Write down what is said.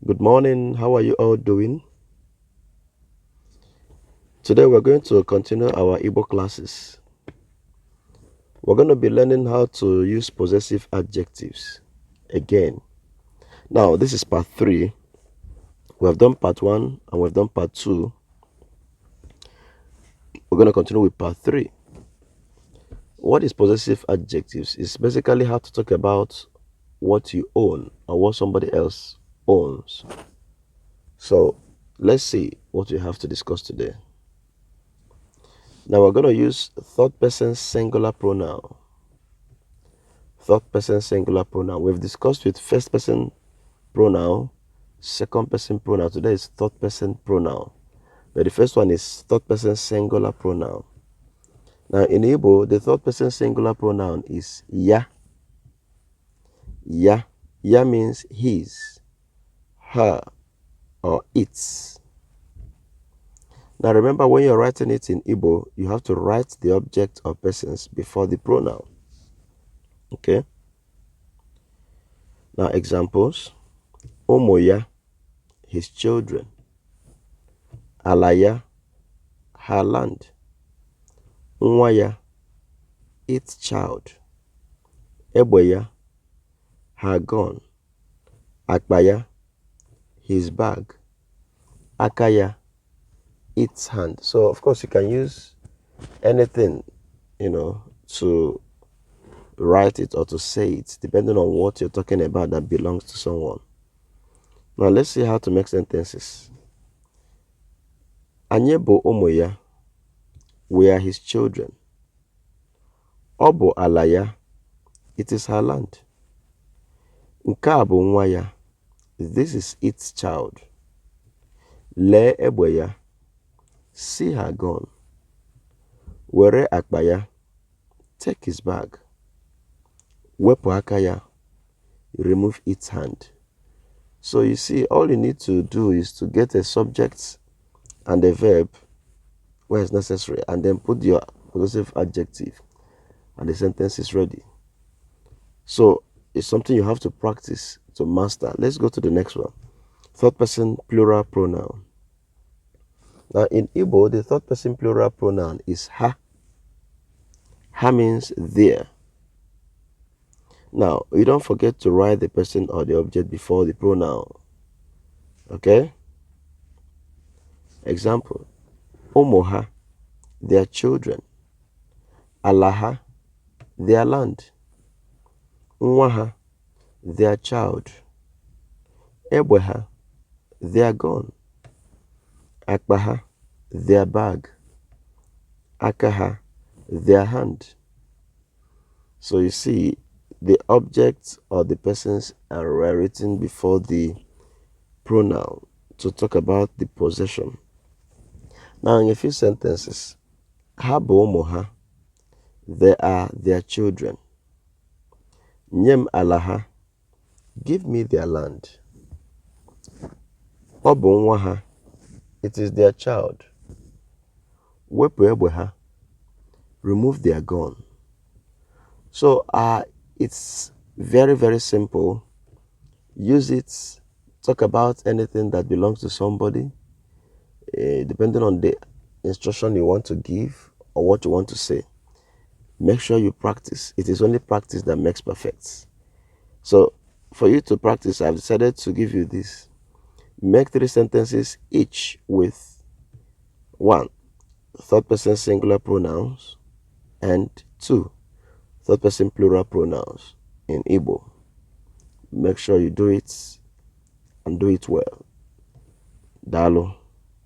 Good morning. How are you all doing? Today we're going to continue our Igbo classes. We're going to be learning how to use possessive adjectives again. Now, this is part 3. We have done part 1 and we've done part 2. We're going to continue with part 3. What is possessive adjectives? It's basically how to talk about what you own or what somebody else owns. So, let's see what we have to discuss today. Now, we're going to use third person singular pronoun. Third person singular pronoun. We've discussed with first person pronoun, second person pronoun. Today is third person pronoun. But the first one is third person singular pronoun. Now in Igbo, the third person singular pronoun is ya. Ya. Ya means his, her, or its. Now remember, when you're writing it in Igbo, you have to write the object or persons before the pronoun. Okay? Now examples. Omoya, his children. Alaya, her land. Nwaya, its child. Egbeya, her gun. Akbaya, his bag. Akaya, its hand. So of course you can use anything, to write it or to say it, depending on what you're talking about that belongs to someone. Now let's see how to make sentences. Anyị bụ ụmụ ya. We are his children. Ọ bụ ala ya. It is her land. Nke a bụ nwa ya. This is its child. Lee egbe ya. See her gun. Were akpa ya. Take his bag. Wepụ aka ya. Remove its hand. So you see, all you need to do is to get a subject and a verb where it's necessary, and then put your possessive adjective, and the sentence is ready. So it's something you have to practice to master. Let's go to the next one. Third person plural pronoun. Now in Igbo, the third person plural pronoun is ha. Ha means there. Now, you don't forget to write the person or the object before the pronoun. Okay? Example. Omoha, their children. Alaha, their land. Nwaha, their child. Egbeha, their gun. Akbaha, their bag. Akaha, their hand. So you see, the objects or the persons are written before the pronoun to talk about the possession. Now in a few sentences, ha bụ ụmụ ha, they are their children. Nyem ala ha, give me their land. Ọ bụ nwa ha, it is their child. Wepụ egbe ha, remove their gun. So it's very, very simple. Use it, talk about anything that belongs to somebody, depending on the instruction you want to give or what you want to say. Make sure you practice. It is only practice that makes perfect. So for you to practice, I've decided to give you this. Make 3 sentences each with 1. Third person singular pronouns, and 2. Third person plural pronouns in Igbo. Make sure you do it and do it well. Dalo.